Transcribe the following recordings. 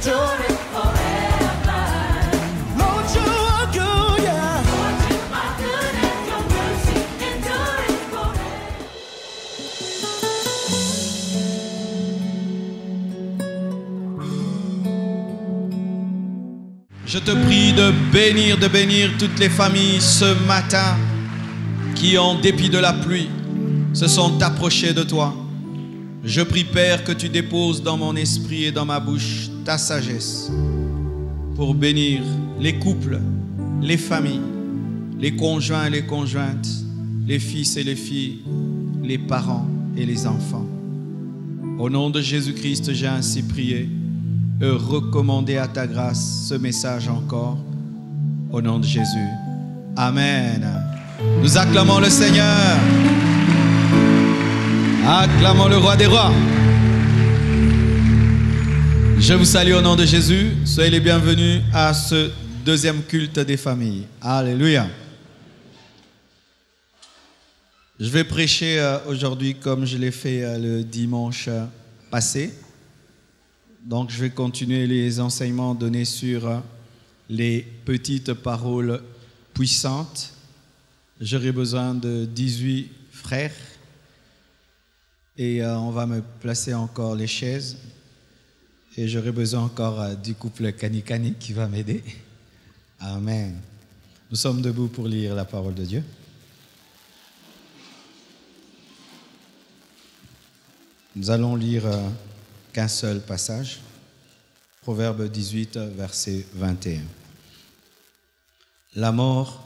endureth forever. Lord, you are good, yeah. Lord, you are good and your mercy endureth forever. Je te prie de bénir toutes les familles ce matin qui, en dépit de la pluie, se sont approchées de toi. Je prie, Père, que tu déposes dans mon esprit et dans ma bouche ta sagesse pour bénir les couples, les familles, les conjoints et les conjointes, les fils et les filles, les parents et les enfants. Au nom de Jésus-Christ, j'ai ainsi prié et recommandé à ta grâce ce message encore. Au nom de Jésus. Amen. Nous acclamons le Seigneur. Acclamons le roi des rois. Je vous salue au nom de Jésus. Soyez les bienvenus à ce deuxième culte des familles. Alléluia. Je vais prêcher aujourd'hui comme je l'ai fait le dimanche passé. Donc je vais continuer les enseignements donnés sur les petites paroles puissantes. J'aurai besoin de 18 frères. Et on va me placer encore les chaises. Et j'aurai besoin encore du couple Kani-Kani qui va m'aider. Amen. Nous sommes debout pour lire la parole de Dieu. Nous allons lire qu'un seul passage. Proverbe 18, verset 21. La mort,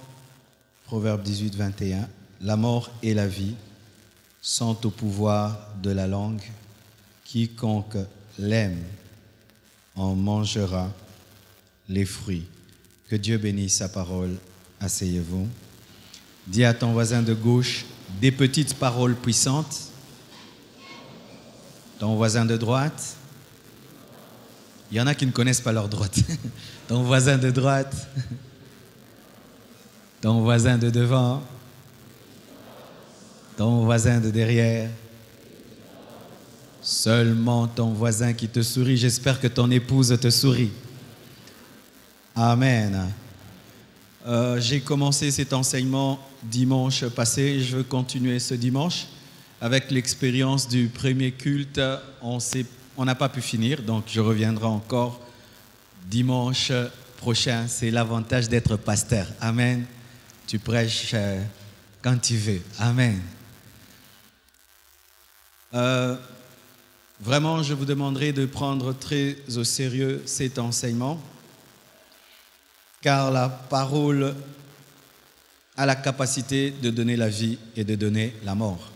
Proverbe 18, 21. La mort et la vie sont au pouvoir de la langue. Quiconque l'aime en mangera les fruits. Que Dieu bénisse sa parole. Asseyez-vous. Dis à ton voisin de gauche des petites paroles puissantes. Ton voisin de droite. Il y en a qui ne connaissent pas leur droite. Ton voisin de droite. Ton voisin de devant. Ton voisin de derrière. Seulement ton voisin qui te sourit. J'espère que ton épouse te sourit. Amen. J'ai commencé cet enseignement dimanche passé. Je veux continuer ce dimanche. Avec l'expérience du premier culte, on n'a pas pu finir. Donc je reviendrai encore dimanche prochain. C'est l'avantage d'être pasteur. Amen. Tu prêches quand tu veux. Amen. Vraiment, je vous demanderai de prendre très au sérieux cet enseignement, car la parole a la capacité de donner la vie et de donner la mort.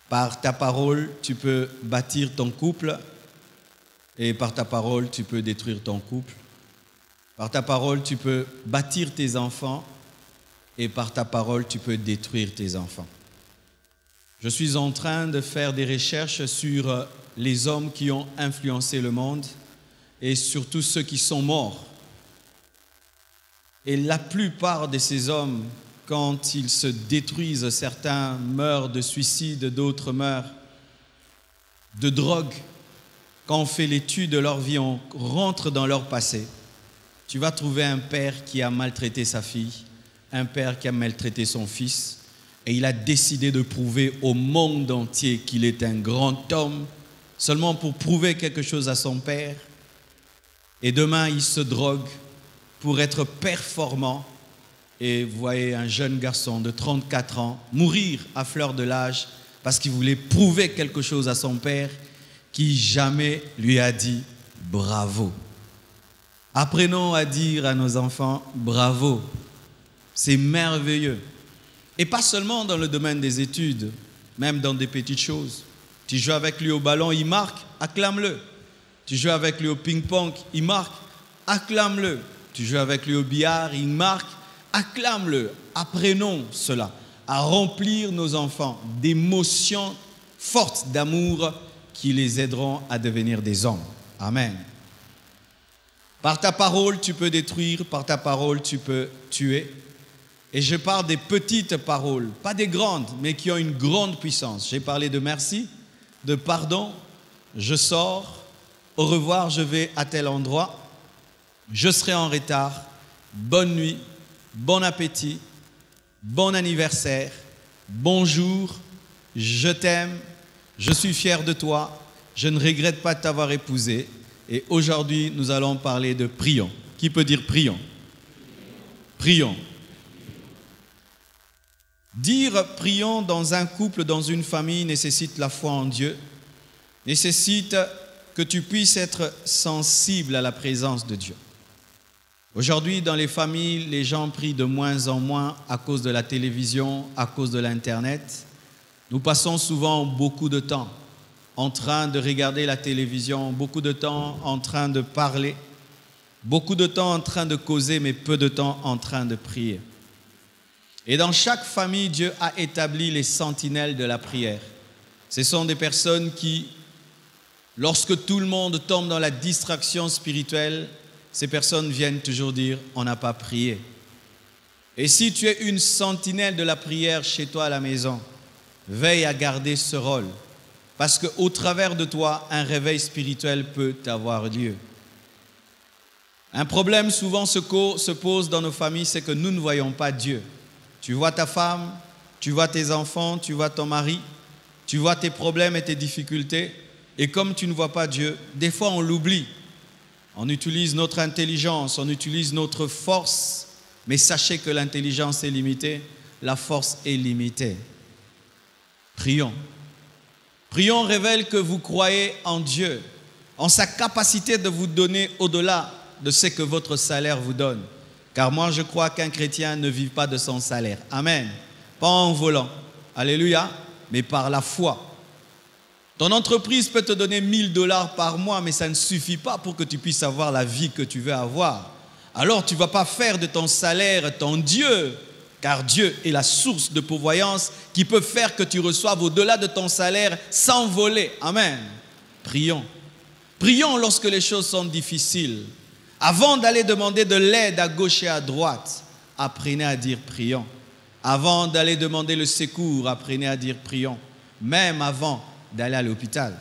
Par ta parole, tu peux bâtir ton couple, et par ta parole, tu peux détruire ton couple. Par ta parole, tu peux bâtir tes enfants, et par ta parole, tu peux détruire tes enfants. Je suis en train de faire des recherches sur les hommes qui ont influencé le monde et surtout ceux qui sont morts. Et la plupart de ces hommes, quand ils se détruisent, certains meurent de suicide, d'autres meurent de drogue. Quand on fait l'étude de leur vie, on rentre dans leur passé. Tu vas trouver un père qui a maltraité sa fille, un père qui a maltraité son fils, et il a décidé de prouver au monde entier qu'il est un grand homme, seulement pour prouver quelque chose à son père. Et demain, il se drogue pour être performant. Et vous voyez un jeune garçon de 34 ans mourir à fleur de l'âge parce qu'il voulait prouver quelque chose à son père qui jamais lui a dit bravo. Apprenons à dire à nos enfants bravo. C'est merveilleux. Et pas seulement dans le domaine des études, même dans des petites choses. Tu joues avec lui au ballon, il marque, acclame-le. Tu joues avec lui au ping-pong, il marque, acclame-le. Tu joues avec lui au billard, il marque, acclame-le. Apprenons cela, à remplir nos enfants d'émotions fortes d'amour qui les aideront à devenir des hommes. Amen. Par ta parole, tu peux détruire, par ta parole, tu peux tuer. Et je parle des petites paroles, pas des grandes, mais qui ont une grande puissance. J'ai parlé de merci, de pardon, je sors, au revoir, je vais à tel endroit, je serai en retard, bonne nuit, bon appétit, bon anniversaire, bonjour, je t'aime, je suis fier de toi, je ne regrette pas de t'avoir épousé. Et aujourd'hui, nous allons parler de prions. Qui peut dire prions? Prions. Dire prions dans un couple, dans une famille, nécessite la foi en Dieu, nécessite que tu puisses être sensible à la présence de Dieu. Aujourd'hui, dans les familles, les gens prient de moins en moins à cause de la télévision, à cause de l'Internet. Nous passons souvent beaucoup de temps en train de regarder la télévision, beaucoup de temps en train de parler, beaucoup de temps en train de causer, mais peu de temps en train de prier. Et dans chaque famille, Dieu a établi les sentinelles de la prière. Ce sont des personnes qui, lorsque tout le monde tombe dans la distraction spirituelle, ces personnes viennent toujours dire « on n'a pas prié ». Et si tu es une sentinelle de la prière chez toi à la maison, veille à garder ce rôle. Parce qu'au travers de toi, un réveil spirituel peut avoir lieu. Un problème souvent se pose dans nos familles, c'est que nous ne voyons pas Dieu. Tu vois ta femme, tu vois tes enfants, tu vois ton mari, tu vois tes problèmes et tes difficultés. Et comme tu ne vois pas Dieu, des fois on l'oublie. On utilise notre intelligence, on utilise notre force. Mais sachez que l'intelligence est limitée, la force est limitée. Prions. Prions révèle que vous croyez en Dieu, en sa capacité de vous donner au-delà de ce que votre salaire vous donne. Car moi, je crois qu'un chrétien ne vit pas de son salaire. Amen. Pas en volant. Alléluia. Mais par la foi. Ton entreprise peut te donner 1 000 $ par mois, mais ça ne suffit pas pour que tu puisses avoir la vie que tu veux avoir. Alors, tu ne vas pas faire de ton salaire ton Dieu. Car Dieu est la source de pourvoyance qui peut faire que tu reçoives au-delà de ton salaire sans voler. Amen. Prions. Prions lorsque les choses sont difficiles. Avant d'aller demander de l'aide à gauche et à droite, apprenez à dire prions. Avant d'aller demander le secours, apprenez à dire prions. Même avant d'aller à l'hôpital.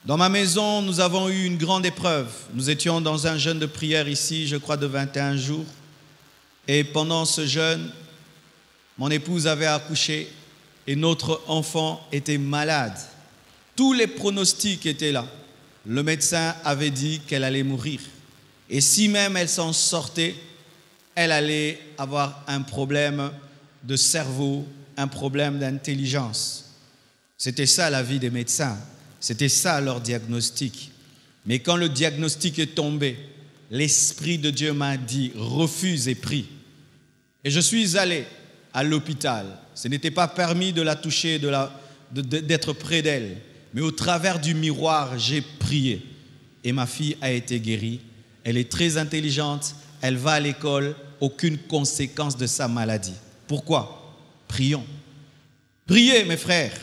Dans ma maison, nous avons eu une grande épreuve. Nous étions dans un jeûne de prière ici, je crois de 21 jours. Et pendant ce jeûne, mon épouse avait accouché et notre enfant était malade. Tous les pronostics étaient là. Le médecin avait dit qu'elle allait mourir. Et si même elle s'en sortait, elle allait avoir un problème de cerveau, un problème d'intelligence. C'était ça la vie des médecins. C'était ça leur diagnostic. Mais quand le diagnostic est tombé, l'Esprit de Dieu m'a dit, refuse et prie. Et je suis allé à l'hôpital. Ce n'était pas permis de la toucher, d'être près d'elle. Mais au travers du miroir, j'ai prié. Et ma fille a été guérie. Elle est très intelligente. Elle va à l'école. Aucune conséquence de sa maladie. Pourquoi? Prions. Priez, mes frères.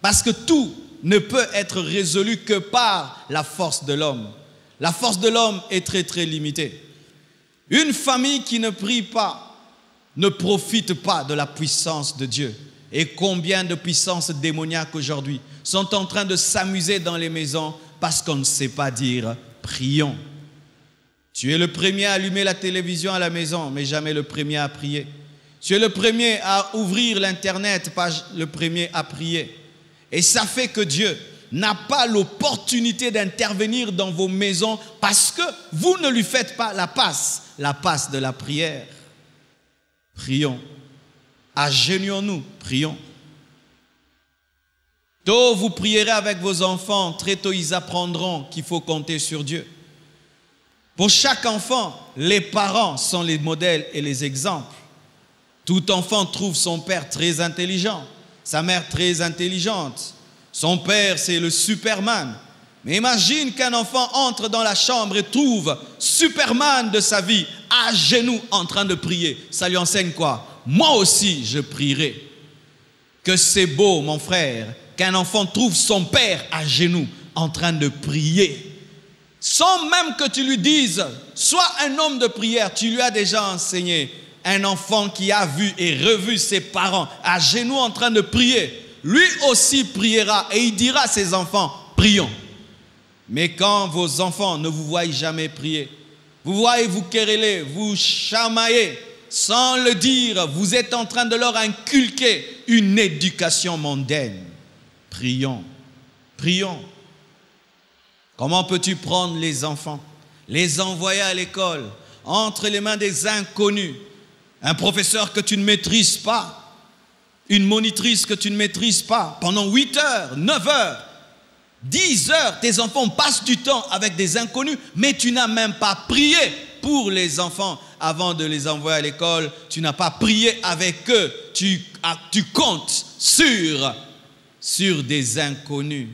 Parce que tout ne peut être résolu que par la force de l'homme. La force de l'homme est très, très limitée. Une famille qui ne prie pas ne profite pas de la puissance de Dieu. Et combien de puissances démoniaques aujourd'hui sont en train de s'amuser dans les maisons parce qu'on ne sait pas dire « prions ». Tu es le premier à allumer la télévision à la maison, mais jamais le premier à prier. Tu es le premier à ouvrir l'Internet, pas le premier à prier. Et ça fait que Dieu n'a pas l'opportunité d'intervenir dans vos maisons parce que vous ne lui faites pas la passe de la prière. Prions. Agenouillons-nous, prions. Tôt, vous prierez avec vos enfants. Très tôt, ils apprendront qu'il faut compter sur Dieu. Pour chaque enfant, les parents sont les modèles et les exemples. Tout enfant trouve son père très intelligent, sa mère très intelligente. Son père, c'est le Superman. Mais imagine qu'un enfant entre dans la chambre et trouve Superman de sa vie à genoux en train de prier. Ça lui enseigne quoi? Moi aussi, je prierai. Que c'est beau, mon frère, qu'un enfant trouve son père à genoux en train de prier. Sans même que tu lui dises, sois un homme de prière, tu lui as déjà enseigné. Un enfant qui a vu et revu ses parents à genoux en train de prier, lui aussi priera et il dira à ses enfants, prions. Mais quand vos enfants ne vous voient jamais prier, vous voyez vous quereller, vous chamailler, sans le dire, vous êtes en train de leur inculquer une éducation mondaine. Prions, prions. Comment peux-tu prendre les enfants, les envoyer à l'école, entre les mains des inconnus, un professeur que tu ne maîtrises pas, une monitrice que tu ne maîtrises pas, pendant 8 heures, 9 heures, 10 heures, tes enfants passent du temps avec des inconnus, mais tu n'as même pas prié pour les enfants avant de les envoyer à l'école. Tu n'as pas prié avec eux. Tu comptes sur des inconnus.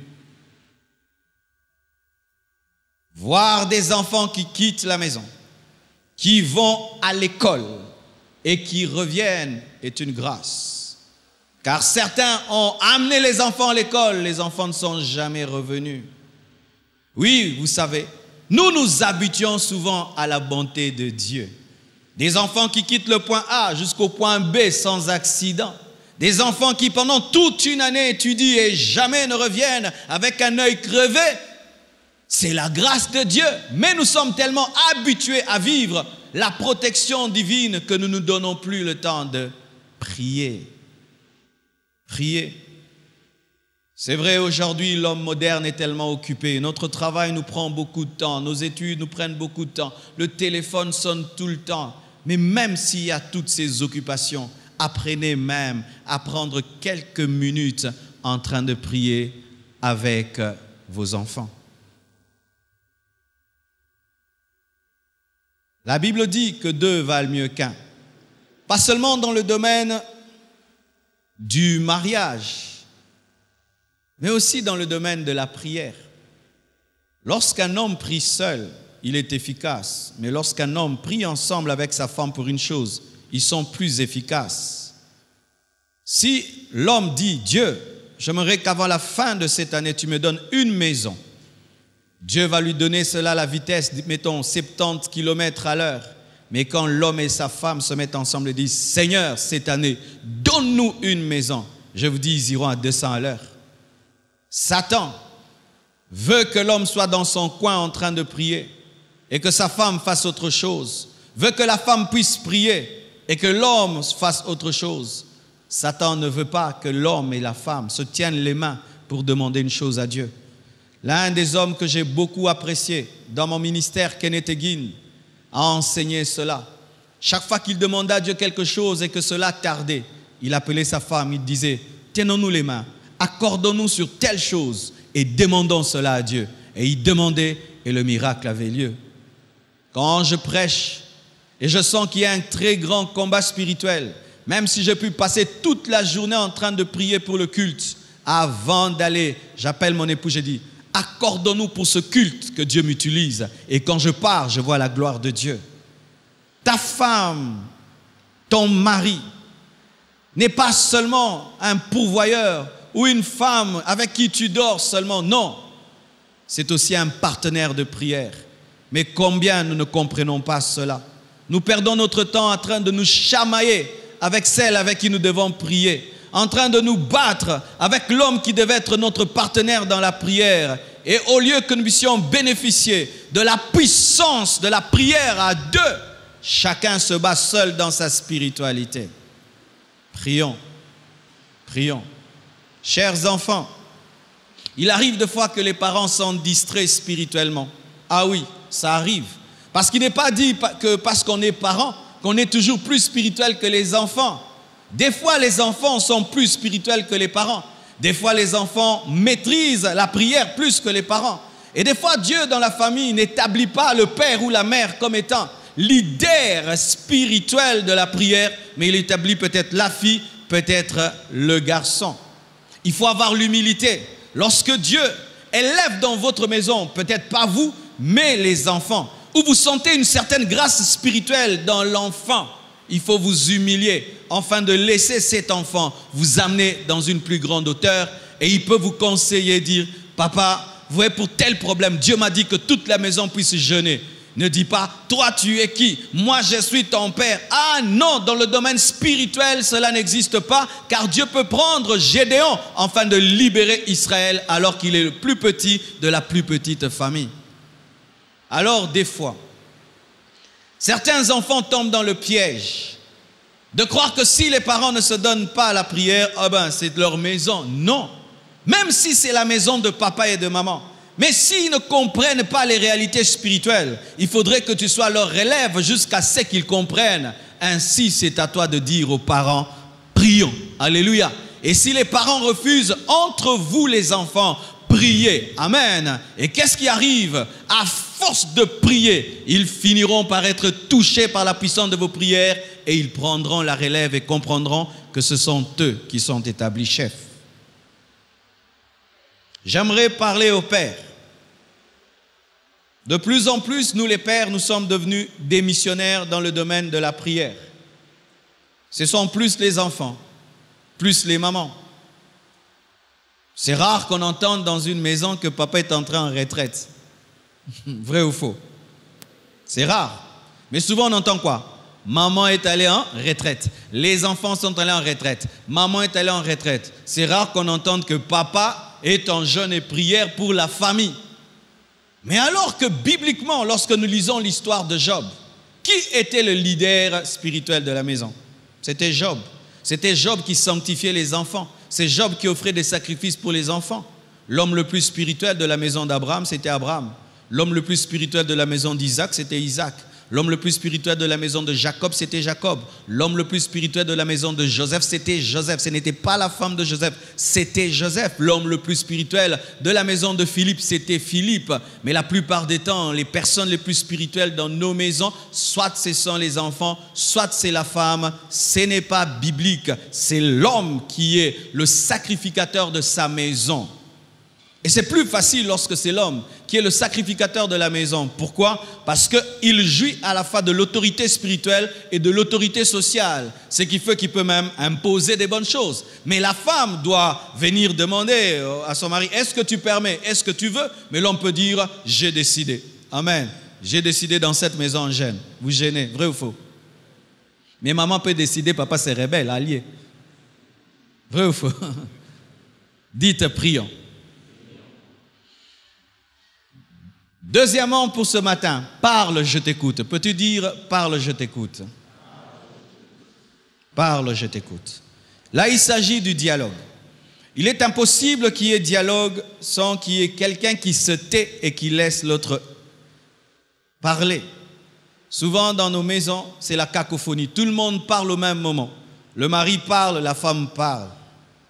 Voir des enfants qui quittent la maison, qui vont à l'école et qui reviennent est une grâce. Car certains ont amené les enfants à l'école, les enfants ne sont jamais revenus. Oui, vous savez, nous nous habituons souvent à la bonté de Dieu. Des enfants qui quittent le point A jusqu'au point B sans accident. Des enfants qui pendant toute une année étudient et jamais ne reviennent avec un œil crevé. C'est la grâce de Dieu. Mais nous sommes tellement habitués à vivre la protection divine que nous ne nous donnons plus le temps de prier. Prier. C'est vrai, aujourd'hui, l'homme moderne est tellement occupé. Notre travail nous prend beaucoup de temps. Nos études nous prennent beaucoup de temps. Le téléphone sonne tout le temps. Mais même s'il y a toutes ces occupations, apprenez même à prendre quelques minutes en train de prier avec vos enfants. La Bible dit que 2 valent mieux qu'un. Pas seulement dans le domaine du mariage, mais aussi dans le domaine de la prière. Lorsqu'un homme prie seul, il est efficace. Mais lorsqu'un homme prie ensemble avec sa femme pour une chose, ils sont plus efficaces. Si l'homme dit, Dieu, j'aimerais qu'avant la fin de cette année, tu me donnes une maison. Dieu va lui donner cela à la vitesse, mettons, 70 km à l'heure. Mais quand l'homme et sa femme se mettent ensemble et disent, Seigneur, cette année, donne-nous une maison. Je vous dis, ils iront à 200 à l'heure. Satan veut que l'homme soit dans son coin en train de prier et que sa femme fasse autre chose. Veut que la femme puisse prier et que l'homme fasse autre chose. Satan ne veut pas que l'homme et la femme se tiennent les mains pour demander une chose à Dieu. L'un des hommes que j'ai beaucoup apprécié dans mon ministère, Kenneth Hagin, a enseigné cela. Chaque fois qu'il demandait à Dieu quelque chose et que cela tardait, il appelait sa femme, il disait, tenons-nous les mains, accordons-nous sur telle chose et demandons cela à Dieu. Et il demandait et le miracle avait lieu. Quand je prêche et je sens qu'il y a un très grand combat spirituel, même si j'ai pu passer toute la journée en train de prier pour le culte, avant d'aller, j'appelle mon époux, j'ai dit, accordons-nous pour ce culte que Dieu m'utilise. Et quand je pars, je vois la gloire de Dieu. Ta femme, ton mari, n'est pas seulement un pourvoyeur ou une femme avec qui tu dors seulement. Non, c'est aussi un partenaire de prière. Mais combien nous ne comprenons pas cela? Nous perdons notre temps en train de nous chamailler avec celle avec qui nous devons prier, en train de nous battre avec l'homme qui devait être notre partenaire dans la prière. Et au lieu que nous puissions bénéficier de la puissance de la prière à 2, chacun se bat seul dans sa spiritualité. Prions, prions. Chers enfants, il arrive des fois que les parents sont distraits spirituellement. Ah oui, ça arrive. Parce qu'il n'est pas dit que parce qu'on est parent, qu'on est toujours plus spirituel que les enfants. Des fois, les enfants sont plus spirituels que les parents. Des fois, les enfants maîtrisent la prière plus que les parents. Et des fois, Dieu, dans la famille, n'établit pas le père ou la mère comme étant leader spirituel de la prière, mais il établit peut-être la fille, peut-être le garçon. Il faut avoir l'humilité. Lorsque Dieu élève dans votre maison, peut-être pas vous, mais les enfants, où vous sentez une certaine grâce spirituelle dans l'enfant, il faut vous humilier afin de laisser cet enfant vous amener dans une plus grande hauteur et il peut vous conseiller, dire, papa, vous voyez, pour tel problème, Dieu m'a dit que toute la maison puisse jeûner. Ne dis pas, toi tu es qui? Moi je suis ton père. Ah non, dans le domaine spirituel, cela n'existe pas, car Dieu peut prendre Gédéon afin de libérer Israël alors qu'il est le plus petit de la plus petite famille. Alors des fois, certains enfants tombent dans le piège de croire que si les parents ne se donnent pas à la prière, ah ben c'est leur maison. Non, même si c'est la maison de papa et de maman. Mais s'ils ne comprennent pas les réalités spirituelles, il faudrait que tu sois leur relève jusqu'à ce qu'ils comprennent. Ainsi, c'est à toi de dire aux parents, prions. Alléluia. Et si les parents refusent, entre vous les enfants, priez. Amen. Et qu'est-ce qui arrive? À force de prier, ils finiront par être touchés par la puissance de vos prières et ils prendront la relève et comprendront que ce sont eux qui sont établis chefs. J'aimerais parler aux pères. De plus en plus, nous les pères, nous sommes devenus des missionnaires dans le domaine de la prière. Ce sont plus les enfants, plus les mamans. C'est rare qu'on entende dans une maison que papa est entré en retraite. Vrai ou faux? C'est rare. Mais souvent on entend quoi? Maman est allée en retraite. Les enfants sont allés en retraite. Maman est allée en retraite. C'est rare qu'on entende que papa est en jeûne et prière pour la famille. Mais alors que bibliquement, lorsque nous lisons l'histoire de Job, qui était le leader spirituel de la maison? C'était Job. C'était Job qui sanctifiait les enfants. C'est Job qui offrait des sacrifices pour les enfants. L'homme le plus spirituel de la maison d'Abraham, c'était Abraham. L'homme le plus spirituel de la maison d'Isaac, c'était Isaac. L'homme le plus spirituel de la maison de Jacob, c'était Jacob. L'homme le plus spirituel de la maison de Joseph, c'était Joseph. Ce n'était pas la femme de Joseph, c'était Joseph. L'homme le plus spirituel de la maison de Philippe, c'était Philippe. Mais la plupart des temps, les personnes les plus spirituelles dans nos maisons, soit ce sont les enfants, soit c'est la femme. Ce n'est pas biblique. C'est l'homme qui est le sacrificateur de sa maison. Et c'est plus facile lorsque c'est l'homme qui est le sacrificateur de la maison. Pourquoi? Parce qu'il jouit à la fois de l'autorité spirituelle et de l'autorité sociale. Ce qui fait qu'il peut même imposer des bonnes choses. Mais la femme doit venir demander à son mari, est-ce que tu permets? Est-ce que tu veux? Mais l'homme peut dire, j'ai décidé. Amen. J'ai décidé dans cette maison en gêne. Vous gênez, vrai ou faux? Mais maman peut décider, papa c'est rebelle, allié. Vrai ou faux? Dites, prions. Deuxièmement, pour ce matin, parle, je t'écoute. Peux-tu dire, parle, je t'écoute? Parle, je t'écoute. Là, il s'agit du dialogue. Il est impossible qu'il y ait dialogue sans qu'il y ait quelqu'un qui se tait et qui laisse l'autre parler. Souvent, dans nos maisons, c'est la cacophonie. Tout le monde parle au même moment. Le mari parle, la femme parle.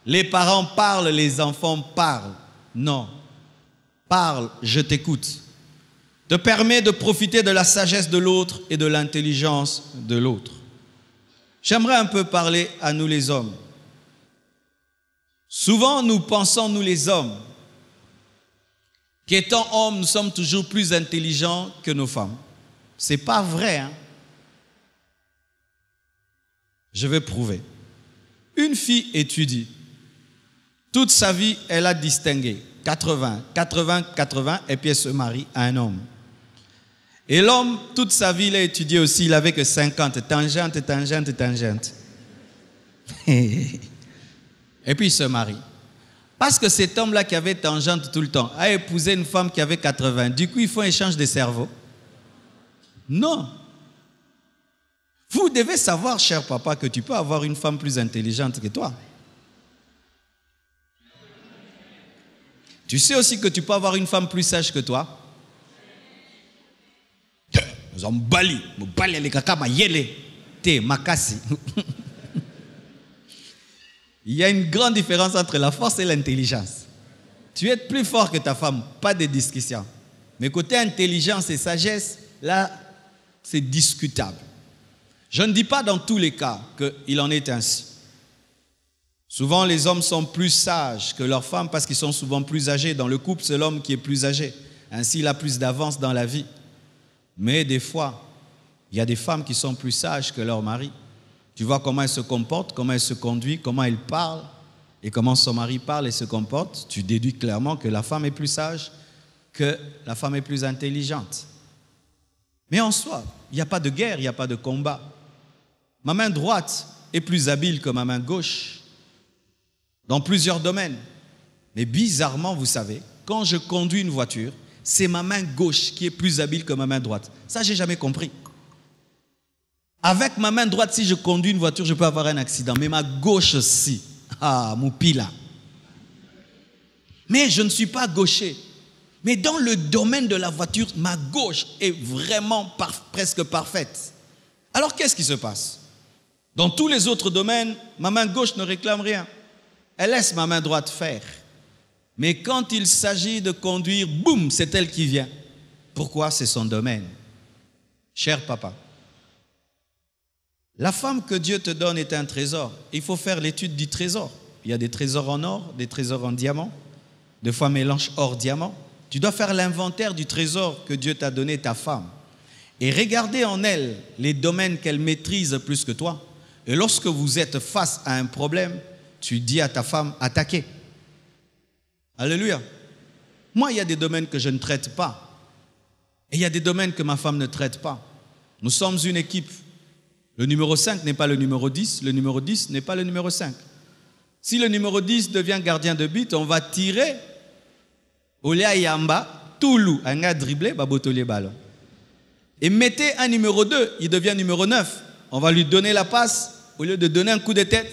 Les parents parlent, les enfants parlent. Non. Parle, je t'écoute. Te permet de profiter de la sagesse de l'autre et de l'intelligence de l'autre. J'aimerais un peu parler à nous les hommes. Souvent, nous pensons, nous les hommes, qu'étant hommes, nous sommes toujours plus intelligents que nos femmes. Ce n'est pas vrai, hein? Je vais prouver. Une fille étudie. Toute sa vie, elle a distingué 80, 80, 80, et puis elle se marie à un homme. Et l'homme, toute sa vie, il a étudié aussi, il avait que 50, tangente, tangente, tangente. Et puis il se marie. Parce que cet homme-là qui avait tangente tout le temps a épousé une femme qui avait 80. Du coup, il faut un échange de cerveau. Non. Vous devez savoir, cher papa, que tu peux avoir une femme plus intelligente que toi. Tu sais aussi que tu peux avoir une femme plus sage que toi. Il y a une grande différence entre la force et l'intelligence. Tu es plus fort que ta femme, pas de discussion. Mais côté intelligence et sagesse, là, c'est discutable. Je ne dis pas dans tous les cas qu'il en est ainsi. Souvent, les hommes sont plus sages que leurs femmes parce qu'ils sont souvent plus âgés. Dans le couple, c'est l'homme qui est plus âgé. Ainsi, il a plus d'avance dans la vie. Mais des fois, il y a des femmes qui sont plus sages que leur mari. Tu vois comment elle se comporte, comment elle se conduit, comment elle parle et comment son mari parle et se comporte. Tu déduis clairement que la femme est plus sage, que la femme est plus intelligente. Mais en soi, il n'y a pas de guerre, il n'y a pas de combat. Ma main droite est plus habile que ma main gauche dans plusieurs domaines. Mais bizarrement, vous savez, quand je conduis une voiture, c'est ma main gauche qui est plus habile que ma main droite. Ça, j'ai jamais compris. Avec ma main droite, si je conduis une voiture, je peux avoir un accident. Mais ma gauche aussi. Ah, mon pila. Mais je ne suis pas gaucher. Mais dans le domaine de la voiture, ma gauche est vraiment presque parfaite. Alors qu'est-ce qui se passe? Dans tous les autres domaines, ma main gauche ne réclame rien. Elle laisse ma main droite faire. Mais quand il s'agit de conduire, boum, c'est elle qui vient. Pourquoi? C'est son domaine. Cher papa, la femme que Dieu te donne est un trésor. Il faut faire l'étude du trésor. Il y a des trésors en or, des trésors en diamant, des fois mélange or-diamant. Tu dois faire l'inventaire du trésor que Dieu t'a donné, ta femme. Et regarder en elle les domaines qu'elle maîtrise plus que toi. Et lorsque vous êtes face à un problème, tu dis à ta femme, attaquez. Alléluia. Moi, il y a des domaines que je ne traite pas. Et il y a des domaines que ma femme ne traite pas. Nous sommes une équipe. Le numéro 5 n'est pas le numéro 10. Le numéro 10 n'est pas le numéro 5. Si le numéro 10 devient gardien de but, on va tirer Olia Yamba, Toulou, un a dribblé, Babotolier ballon. Et mettez un numéro 2, il devient numéro 9. On va lui donner la passe, au lieu de donner un coup de tête,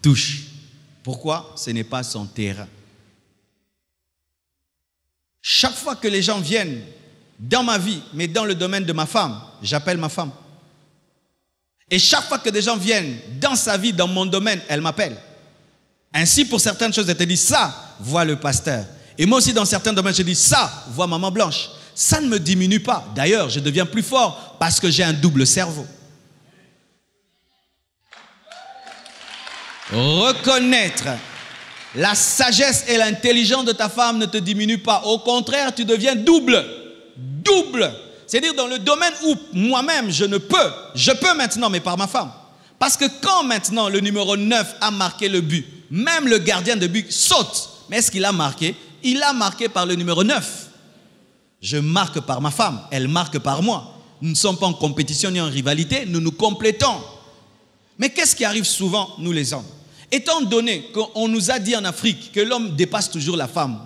touche. Pourquoi? Ce n'est pas son terrain. Chaque fois que les gens viennent dans ma vie, mais dans le domaine de ma femme, j'appelle ma femme. Et chaque fois que des gens viennent dans sa vie, dans mon domaine, elle m'appelle. Ainsi, pour certaines choses, elle te dit, ça, vois le pasteur. Et moi aussi, dans certains domaines, je dis, ça, vois maman Blanche. Ça ne me diminue pas. D'ailleurs, je deviens plus fort parce que j'ai un double cerveau. Reconnaître la sagesse et l'intelligence de ta femme ne te diminue pas. Au contraire, tu deviens double. Double. C'est-à-dire dans le domaine où moi-même, je peux maintenant, mais par ma femme. Parce que quand maintenant le numéro 9 a marqué le but, même le gardien de but saute. Mais est-ce qu'il a marqué? Il a marqué par le numéro 9. Je marque par ma femme, elle marque par moi. Nous ne sommes pas en compétition ni en rivalité, nous nous complétons. Mais qu'est-ce qui arrive souvent, nous les hommes? Étant donné qu'on nous a dit en Afrique que l'homme dépasse toujours la femme,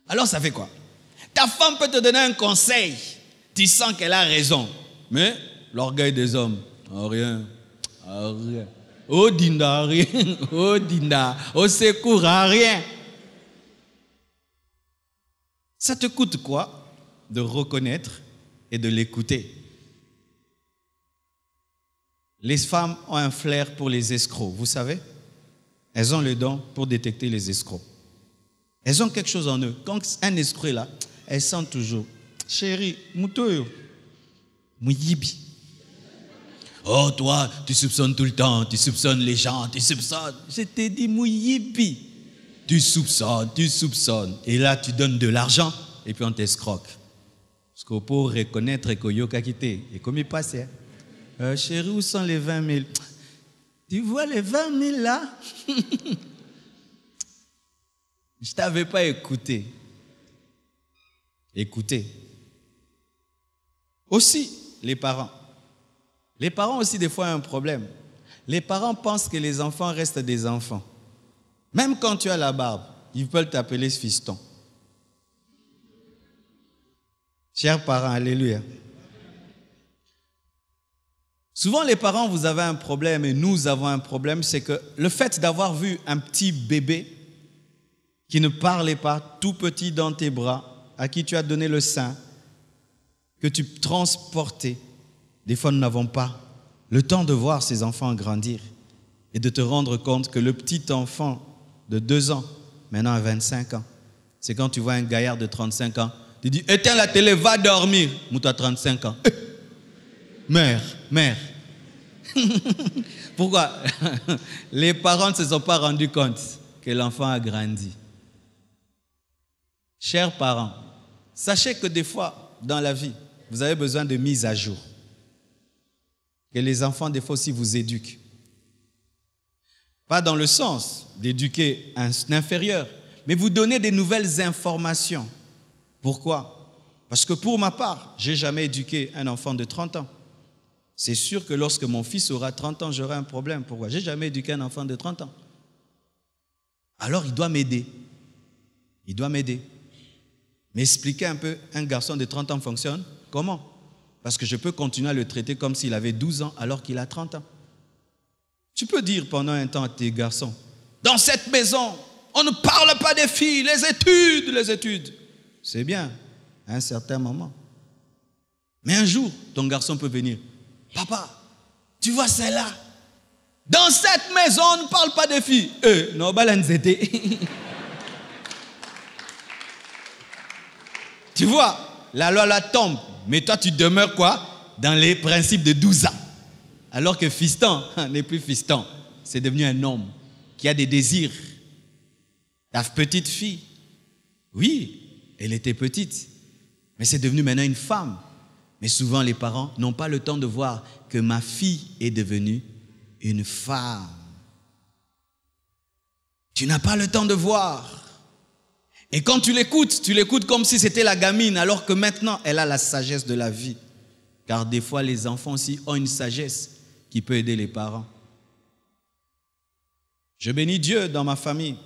alors ça fait quoi? Ta femme peut te donner un conseil, tu sens qu'elle a raison, mais l'orgueil des hommes, rien. Oh dinda, rien. Oh dinda, au secours, rien. Ça te coûte quoi de reconnaître et de l'écouter? Les femmes ont un flair pour les escrocs, vous savez? Elles ont le don pour détecter les escrocs. Elles ont quelque chose en eux. Quand un escroc est là, elles sentent toujours. Chérie, moutoyo, mouyibi. Oh, toi, tu soupçonnes tout le temps, tu soupçonnes les gens, tu soupçonnes. Je t'ai dit mouyibi. Tu soupçonnes. Et là, tu donnes de l'argent et puis on t'escroque. Parce que pour reconnaître que yoka quitté, et comme il passe, chérie, où sont les 20 000? Tu vois les 20 000 là? Je ne t'avais pas écouté. Écoutez. Aussi, les parents. Les parents aussi, des fois, ont un problème. Les parents pensent que les enfants restent des enfants. Même quand tu as la barbe, ils veulent t'appeler fiston. Chers parents, alléluia. Souvent, les parents, vous avez un problème et nous avons un problème, c'est que le fait d'avoir vu un petit bébé qui ne parlait pas, tout petit dans tes bras, à qui tu as donné le sein, que tu transportais, des fois nous n'avons pas le temps de voir ces enfants grandir et de te rendre compte que le petit enfant de 2 ans, maintenant à 25 ans, c'est quand tu vois un gaillard de 35 ans, tu dis, éteins la télé, va dormir. Mouta 35 ans. Mère. Pourquoi? Les parents ne se sont pas rendus compte que l'enfant a grandi. Chers parents, sachez que des fois, dans la vie, vous avez besoin de mise à jour. Que les enfants, des fois aussi, vous éduquent. Pas dans le sens d'éduquer un inférieur, mais vous donnez des nouvelles informations. Pourquoi? Parce que pour ma part, je n'ai jamais éduqué un enfant de 30 ans. C'est sûr que lorsque mon fils aura 30 ans, j'aurai un problème. Pourquoi? Je n'ai jamais éduqué un enfant de 30 ans. Alors il doit m'aider. Il doit m'aider. M'expliquer un peu, un garçon de 30 ans fonctionne comment? Parce que je peux continuer à le traiter comme s'il avait 12 ans alors qu'il a 30 ans. Tu peux dire pendant un temps à tes garçons, dans cette maison, on ne parle pas des filles, les études. C'est bien, à un certain moment. Mais un jour, ton garçon peut venir. Papa, tu vois celle-là? Dans cette maison, on ne parle pas des filles. Non, balanzete. Tu vois, la loi la tombe. Mais toi, tu demeures quoi? Dans les principes de 12 ans. Alors que fiston n'est plus fiston. C'est devenu un homme qui a des désirs. Ta petite fille, oui, elle était petite. Mais c'est devenu maintenant une femme. Mais souvent, les parents n'ont pas le temps de voir que ma fille est devenue une femme. Tu n'as pas le temps de voir. Et quand tu l'écoutes comme si c'était la gamine, alors que maintenant, elle a la sagesse de la vie. Car des fois, les enfants aussi ont une sagesse qui peut aider les parents. Je bénis Dieu dans ma famille.